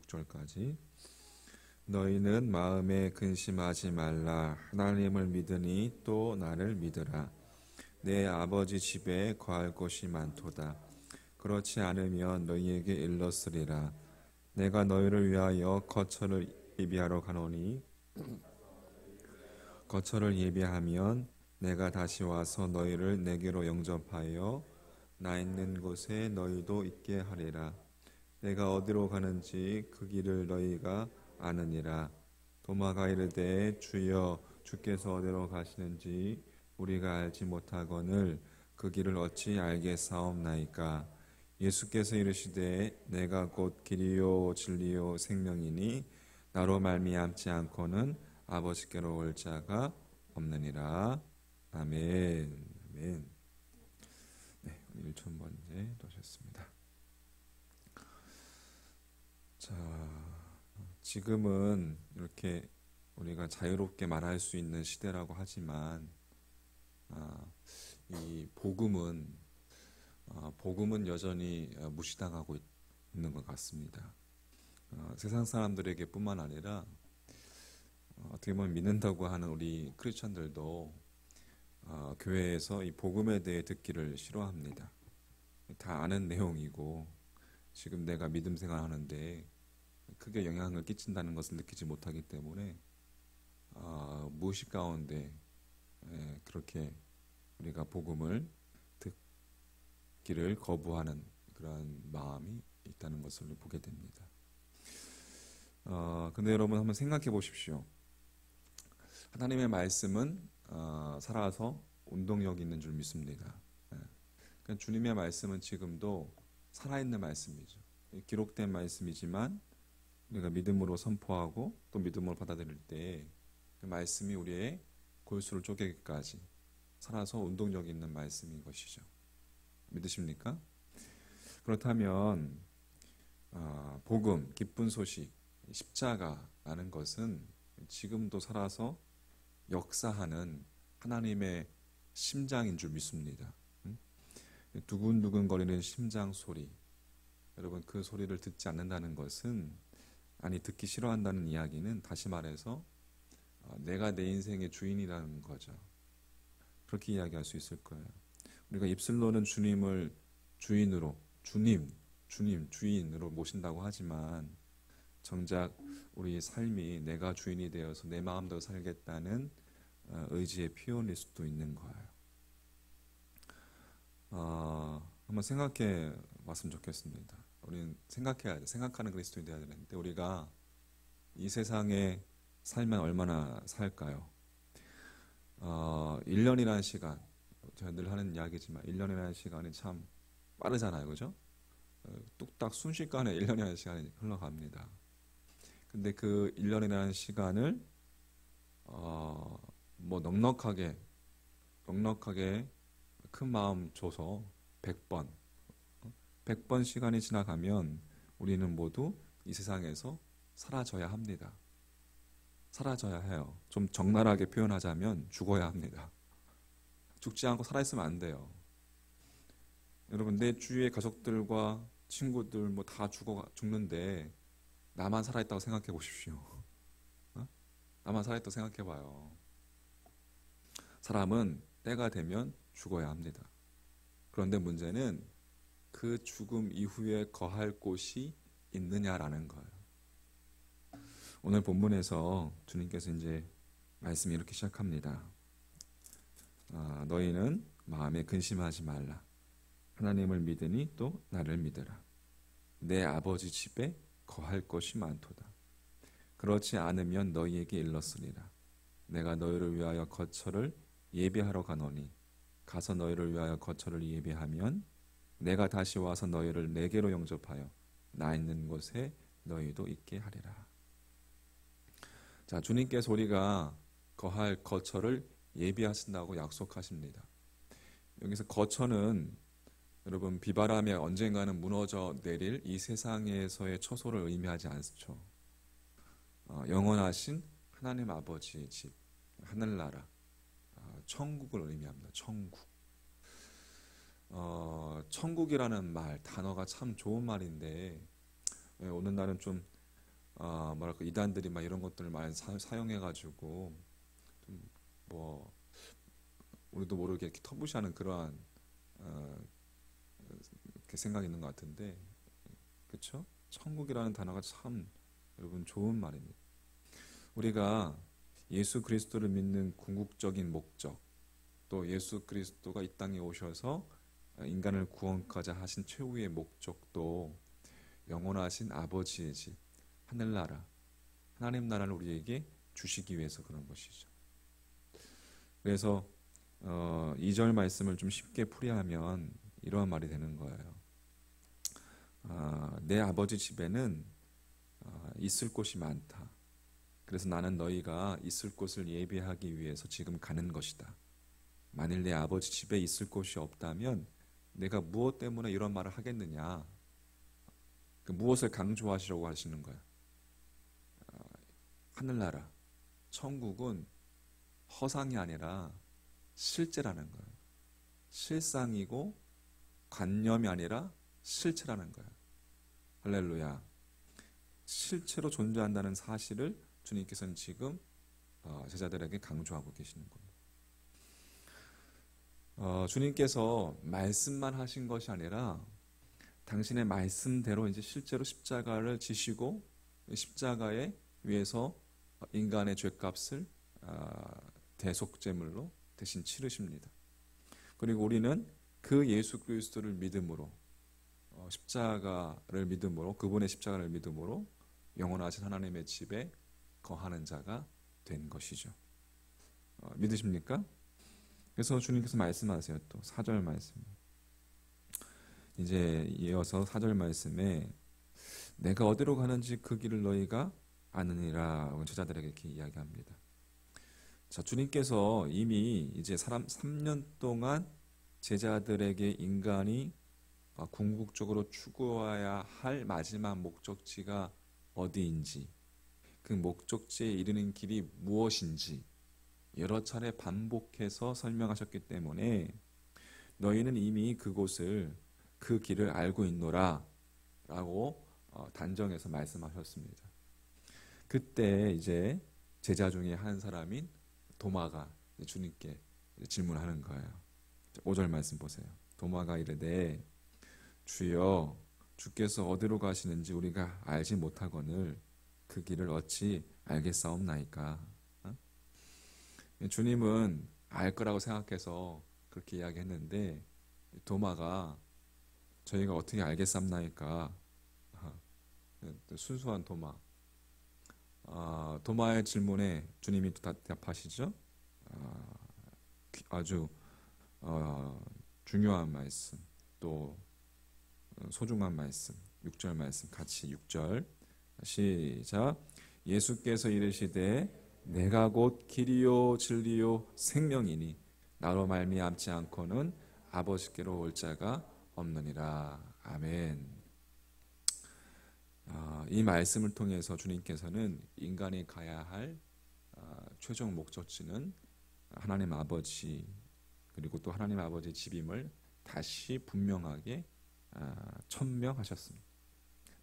6절까지. 너희는 마음에 근심하지 말라. 하나님을 믿으니 또 나를 믿으라. 내 아버지 집에 거할 곳이 많도다. 그렇지 않으면 너희에게 일렀으리라. 내가 너희를 위하여 거처를 예비하러 가노니 거처를 예비하면 내가 다시 와서 너희를 내게로 영접하여 나 있는 곳에 너희도 있게 하리라. 내가 어디로 가는지 그 길을 너희가 아느니라. 도마가 이르되 주여 주께서 어디로 가시는지 우리가 알지 못하거늘 그 길을 어찌 알겠사옵나이까. 예수께서 이르시되 내가 곧 길이요 진리요 생명이니 나로 말미암지 않고는 아버지께로 올 자가 없느니라. 아멘. 아멘. 네, 오늘 1000번째 도셨습니다. 자, 지금은 이렇게 우리가 자유롭게 말할 수 있는 시대라고 하지만 이 복음은 여전히 무시당하고 있는 것 같습니다. 세상 사람들에게 뿐만 아니라 어떻게 보면 믿는다고 하는 우리 크리스천들도 교회에서 이 복음에 대해 듣기를 싫어합니다. 다 아는 내용이고 지금 내가 믿음 생활하는데 크게 영향을 끼친다는 것을 느끼지 못하기 때문에 무의식 가운데 그렇게 우리가 복음을 듣기를 거부하는 그런 마음이 있다는 것을 보게 됩니다. 근데 여러분 한번 생각해 보십시오. 하나님의 말씀은 살아서 운동력 있는 줄 믿습니다. 그러니까 주님의 말씀은 지금도 살아있는 말씀이죠. 기록된 말씀이지만 우리가 믿음으로 선포하고 또 믿음으로 받아들일 때 그 말씀이 우리의 골수를 쪼개기까지 살아서 운동력 있는 말씀인 것이죠. 믿으십니까? 그렇다면 복음, 기쁜 소식, 십자가라는 것은 지금도 살아서 역사하는 하나님의 심장인 줄 믿습니다. 두근두근 거리는 심장 소리, 여러분 그 소리를 듣지 않는다는 것은, 듣기 싫어한다는 이야기는 다시 말해서 내가 내 인생의 주인이라는 거죠. 그렇게 이야기할 수 있을 거예요. 우리가 입술로는 주님을 주인으로, 주인으로 모신다고 하지만 정작 우리 삶이 내가 주인이 되어서 내 마음대로 살겠다는 의지의 표현일 수도 있는 거예요. 한번 생각해 봤으면 좋겠습니다. 우리는 생각하는 그리스도인이 되어야 되는데 우리가 이 세상에 살면 얼마나 살까요? 1년이라는 시간, 제가 늘 하는 이야기지만 1년이라는 시간이 참 빠르잖아요, 그죠? 뚝딱 순식간에 1년이라는 시간이 흘러갑니다. 근데 그 1년이라는 시간을 넉넉하게 큰 마음 줘서 100번 시간이 지나가면 우리는 모두 이 세상에서 사라져야 합니다. 사라져야 해요. 좀 적나라하게 표현하자면 죽어야 합니다. 죽지 않고 살아있으면 안 돼요. 여러분, 내 주위의 가족들과 친구들 다 죽는데 나만 살아있다고 생각해 보십시오. 나만 살아있다고 생각해 봐요. 사람은 때가 되면 죽어야 합니다. 그런데 문제는 그 죽음 이후에 거할 곳이 있느냐라는 거예요. 오늘 본문에서 주님께서 이제 말씀이 이렇게 시작합니다. 너희는 마음에 근심하지 말라. 하나님을 믿으니 또 나를 믿으라. 내 아버지 집에 거할 것이 많도다. 그렇지 않으면 너희에게 일렀으리라. 내가 너희를 위하여 거처를 예비하러 가노니 가서 너희를 위하여 거처를 예비하면 내가 다시 와서 너희를 내게로 영접하여 나 있는 곳에 너희도 있게 하리라. 자, 주님께서 우리가 거할 거처를 예비하신다고 약속하십니다. 여기서 거처는 여러분 비바람에 언젠가는 무너져 내릴 이 세상에서의 처소를 의미하지 않죠. 영원하신 하나님 아버지의 집, 하늘나라, 천국을 의미합니다. 천국. 천국이라는 말, 단어가 참 좋은 말인데 오늘 날은 좀 뭐랄까 이단들이 막 이런 것들을 많이 사용해가지고 좀 뭐 우리도 모르게 이렇게 터부시하는 그러한 어, 이렇게 생각이 있는 것 같은데, 그렇죠? 천국이라는 단어가 참 여러분 좋은 말입니다. 우리가 예수 그리스도를 믿는 궁극적인 목적, 또 예수 그리스도가 이 땅에 오셔서 인간을 구원하자 하신 최후의 목적도 영원하신 아버지의 집, 하늘나라, 하나님 나라를 우리에게 주시기 위해서 그런 것이죠. 그래서 2절 말씀을 좀 쉽게 풀이하면 이러한 말이 되는 거예요. 내 아버지 집에는 있을 곳이 많다. 그래서 나는 너희가 있을 곳을 예비하기 위해서 지금 가는 것이다. 만일 내 아버지 집에 있을 곳이 없다면 내가 무엇 때문에 이런 말을 하겠느냐. 무엇을 강조하시려고 하시는 거야. 하늘나라, 천국은 허상이 아니라 실제라는 거예요. 실상이고 관념이 아니라 실체라는 거예요. 할렐루야. 실체로 존재한다는 사실을 주님께서는 지금 제자들에게 강조하고 계시는 겁니다. 주님께서 말씀만 하신 것이 아니라 당신의 말씀대로 이제 실제로 십자가를 지시고 십자가에 위해서 인간의 죄값을 대속제물로 대신 치르십니다. 그리고 우리는 그 예수 그리스도를 믿음으로 십자가를 믿음으로 그분의 십자가를 믿음으로 영원하신 하나님의 집에 거하는 자가 된 것이죠. 믿으십니까? 그래서 주님께서 말씀하세요. 또 4절 말씀. 이제 이어서 4절 말씀에 내가 어디로 가는지 그 길을 너희가 아느니라 제자들에게 이렇게 이야기합니다. 자, 주님께서 이미 이제 3년 동안 제자들에게 인간이 궁극적으로 추구해야 할 마지막 목적지가 어디인지, 그 목적지에 이르는 길이 무엇인지 여러 차례 반복해서 설명하셨기 때문에 너희는 이미 그곳을 그 길을 알고 있노라 라고 단정해서 말씀하셨습니다. 그때 이제 제자 중에 한 사람인 도마가 주님께 질문하는 거예요. 5절 말씀 보세요. 도마가 이르되 주여 주께서 어디로 가시는지 우리가 알지 못하거늘 그 길을 어찌 알겠사옵나이까. 주님은 알 거라고 생각해서 그렇게 이야기했는데 도마가 저희가 어떻게 알겠사옵나이까. 순수한 도마. 도마의 질문에 주님이 또 답하시죠. 아주 중요한 말씀, 또 소중한 말씀, 6절 말씀 같이 6절 시작. 예수께서 이르시되 내가 곧 길이요 진리요 생명이니 나로 말미암지 않고는 아버지께로 올 자가 없느니라. 아멘. 이 말씀을 통해서 주님께서는 인간이 가야 할 최종 목적지는 하나님 아버지 그리고 또 하나님 아버지의 집임을 다시 분명하게 천명하셨습니다.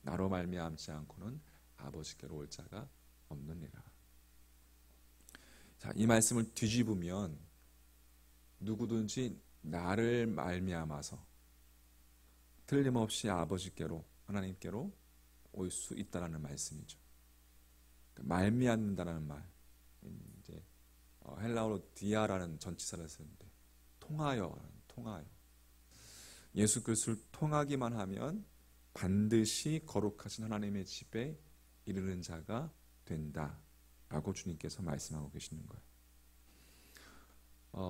나로 말미암지 않고는 아버지께로 올 자가 없느니라. 자, 이 말씀을 뒤집으면 누구든지 나를 말미암아서 틀림없이 아버지께로 하나님께로 올 수 있다라는 말씀이죠. 말미암는다라는 말, 이제 헬라어로 디아라는 전치사를 쓰는데 통하여. 예수 그리스도를 통하기만 하면 반드시 거룩하신 하나님의 집에 이르는 자가 된다라고 주님께서 말씀하고 계시는 거예요.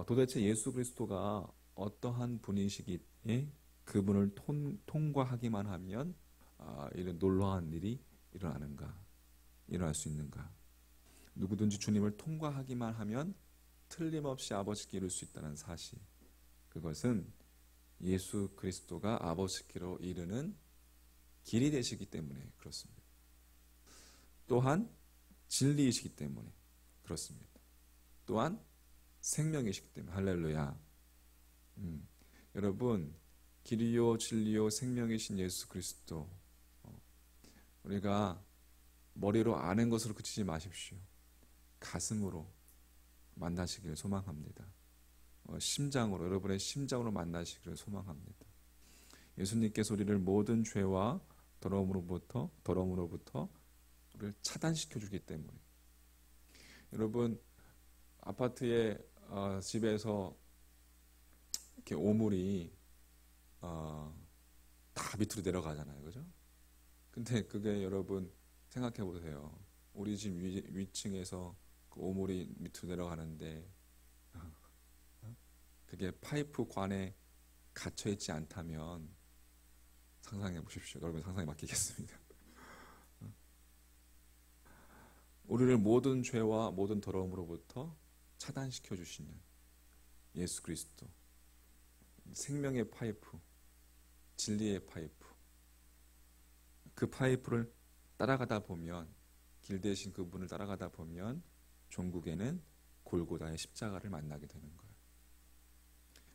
도대체 예수 그리스도가 어떠한 분이시기에 그분을 통과하기만 하면 이런 놀라운 일이 일어날 수 있는가? 누구든지 주님을 통과하기만 하면 틀림없이 아버지께 이룰 수 있다는 사실. 그것은 예수 그리스도가 아버지께로 이르는 길이 되시기 때문에 그렇습니다. 또한 진리이시기 때문에 그렇습니다. 또한 생명이시기 때문에 할렐루야. 여러분, 길이요 진리요 생명이신 예수 그리스도, 우리가 머리로 아는 것으로 그치지 마십시오. 가슴으로 만나시길 소망합니다. 심장으로, 여러분의 심장으로 만나시기를 소망합니다. 예수님께서 우리를 모든 죄와 더러움으로부터 우리를 차단시켜 주기 때문에, 여러분 아파트에 집에서 이렇게 오물이 다 밑으로 내려가잖아요, 그죠? 근데 그게 여러분 생각해 보세요. 우리 집 위층에서 그 오물이 밑으로 내려가는데 그게 파이프 관에 갇혀 있지 않다면 상상해 보십시오. 여러분 상상에 맡기겠습니다. 우리를 모든 죄와 모든 더러움으로부터 차단시켜 주시는 예수 그리스도, 생명의 파이프, 진리의 파이프, 그 파이프를 따라가다 보면, 길 대신 그분을 따라가다 보면 종국에는 골고다의 십자가를 만나게 되는 거예요.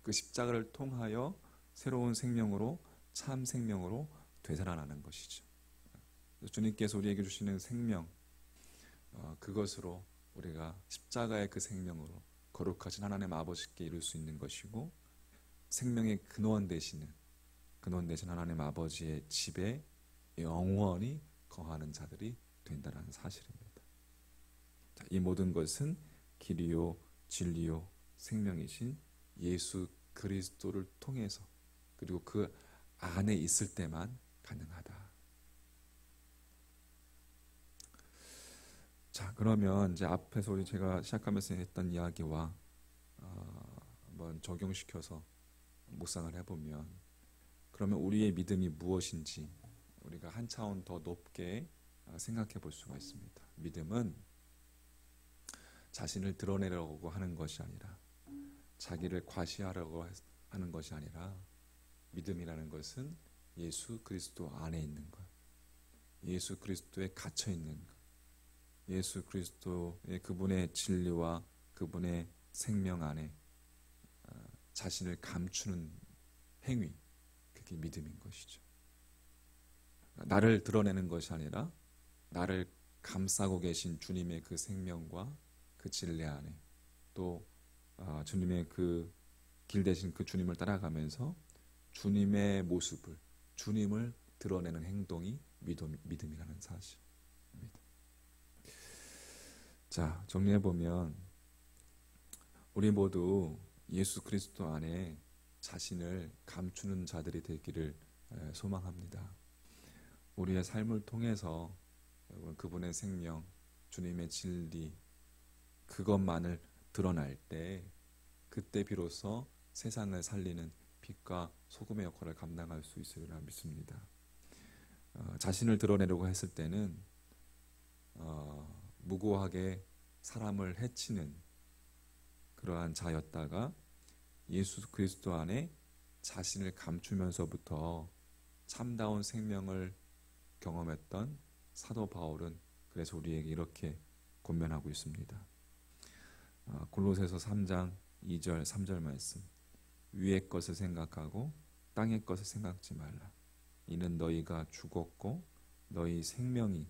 그 십자가를 통하여 새로운 생명으로, 참 생명으로 되살아나는 것이죠. 주님께서 우리에게 주시는 생명, 그것으로 우리가 십자가의 그 생명으로 거룩하신 하나님 아버지께 이룰 수 있는 것이고, 생명의 근원 되신 하나님 아버지의 집에 영원히 거하는 자들이 된다는 사실입니다. 자, 이 모든 것은 길이요 진리요 생명이신 예수 그리스도를 통해서, 그리고 그 안에 있을 때만 가능하다. 자, 그러면 이제 앞에서 우리 제가 시작하면서 했던 이야기와 한번 적용시켜서 묵상을 해보면, 그러면 우리의 믿음이 무엇인지 우리가 한 차원 더 높게 생각해 볼 수가 있습니다. 믿음은 자신을 드러내려고 하는 것이 아니라, 자기를 과시하려고 하는 것이 아니라, 믿음이라는 것은 예수 그리스도 안에 있는 것, 예수 그리스도에 갇혀 있는 것, 예수 그리스도의 그분의 진리와 그분의 생명 안에 자신을 감추는 행위, 그게 믿음인 것이죠. 나를 드러내는 것이 아니라 나를 감싸고 계신 주님의 그 생명과 그 진리 안에, 또 주님의 그 길 대신 그 주님을 따라가면서 주님의 모습을, 주님을 드러내는 행동이 믿음이라는 사실입니다. 자, 정리해보면 우리 모두 예수 그리스도 안에 자신을 감추는 자들이 되기를 소망합니다. 우리의 삶을 통해서 그분의 생명, 주님의 진리, 그것만을 드러날 때, 그때 비로소 세상을 살리는 빛과 소금의 역할을 감당할 수 있으리라 믿습니다. 자신을 드러내려고 했을 때는 무고하게 사람을 해치는 그러한 자였다가 예수 그리스도 안에 자신을 감추면서부터 참다운 생명을 경험했던 사도 바울은 그래서 우리에게 이렇게 권면하고 있습니다. 골로새서 3장 2절 3절 말씀, 위의 것을 생각하고 땅의 것을 생각지 말라. 이는 너희가 죽었고 너희 생명이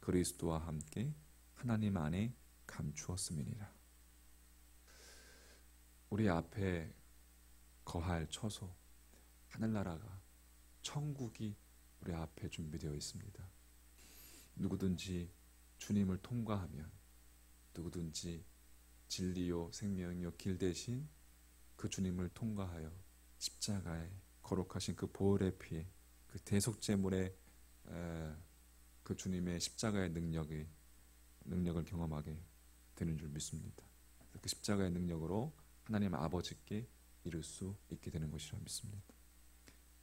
그리스도와 함께 하나님 안에 감추었음이니라. 우리 앞에 거할 처소, 하늘나라가, 천국이 우리 앞에 준비되어 있습니다. 누구든지 주님을 통과하면, 누구든지 진리요 생명이요 길 대신 그 주님을 통과하여 십자가에 거룩하신 그 보혈의 피에, 그 대속제물의 그 주님의 십자가의 능력을 경험하게 되는 줄 믿습니다. 그 십자가의 능력으로 하나님 아버지께 이룰 수 있게 되는 것이라 믿습니다.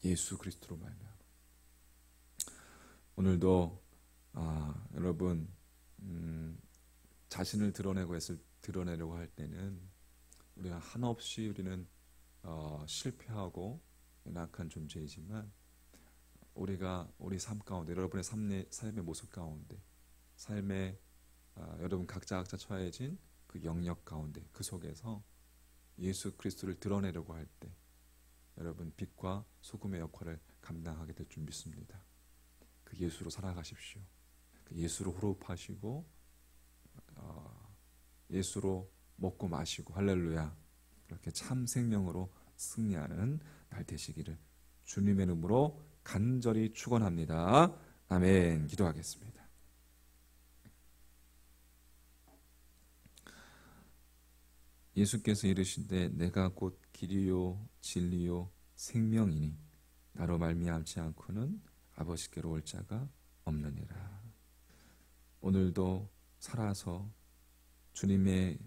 예수 그리스도로 말미암아. 오늘도 여러분 자신을 드러내려고 할 때는 우리가 한없이 우리는 실패하고 연약한 존재이지만, 우리가 우리 삶 가운데, 여러분의 삶의 모습 가운데, 삶의 여러분 각자 처해진 그 영역 가운데, 그 속에서 예수 그리스도를 드러내려고 할 때 여러분 빛과 소금의 역할을 감당하게 될 줄 믿습니다. 그 예수로 살아가십시오. 예수로 호흡하시고 예수로 먹고 마시고 할렐루야 그렇게 참 생명으로 승리하는 날 되시기를 주님의 이름으로 간절히 축원합니다. 아멘. 기도하겠습니다. 예수께서 이르시되 내가 곧 길이요 진리요 생명이니 나로 말미암지 않고는 아버지께로 올 자가 없느니라. 오늘도 살아서 주님의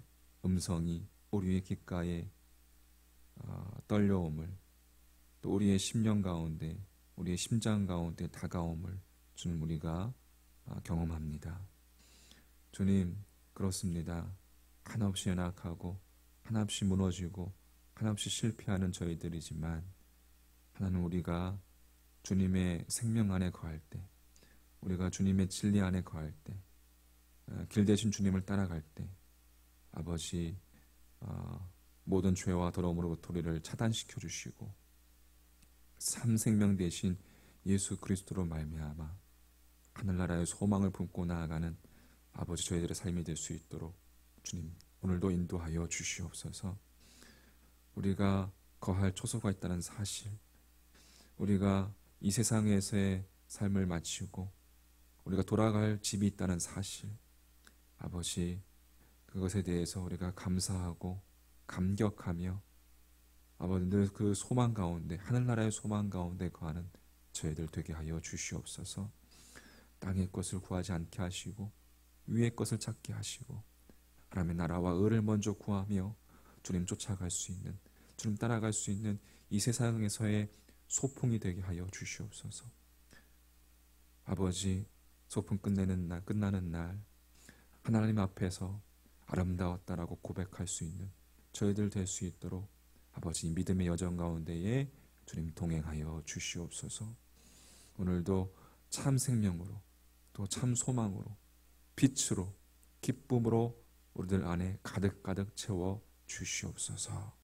음성이 우리의 귓가에 떨려옴을 또 우리의 심령 가운데 우리의 심장 가운데 다가옴을 주님 우리가 경험합니다. 주님 그렇습니다. 한없이 연약하고 한없이 무너지고 한없이 실패하는 저희들이지만 하나님 우리가 주님의 생명 안에 거할 때 우리가 주님의 진리 안에 거할 때 길 대신 주님을 따라갈 때 아버지 모든 죄와 더러움으로부터 우리를 차단시켜 주시고 참 생명 대신 예수 그리스도로 말미암아 하늘나라의 소망을 품고 나아가는 아버지 저희들의 삶이 될 수 있도록 주님 오늘도 인도하여 주시옵소서. 우리가 거할 초소가 있다는 사실 우리가 이 세상에서의 삶을 마치고 우리가 돌아갈 집이 있다는 사실 아버지 그것에 대해서 우리가 감사하고 감격하며 아버지 늘 그 소망 가운데 하늘나라의 소망 가운데 거하는 저희들 되게 하여 주시옵소서. 땅의 것을 구하지 않게 하시고 위의 것을 찾게 하시고 하나님의 나라와 의를 먼저 구하며 주님 쫓아갈 수 있는 주님 따라갈 수 있는 이 세상에서의 소풍이 되게 하여 주시옵소서. 아버지 소풍 끝나는 날 하나님 앞에서 아름다웠다라고 고백할 수 있는 저희들 될 수 있도록 아버지 믿음의 여정 가운데에 주님 동행하여 주시옵소서. 오늘도 참 생명으로 또 참 소망으로 빛으로 기쁨으로 우리들 안에 가득 채워 주시옵소서.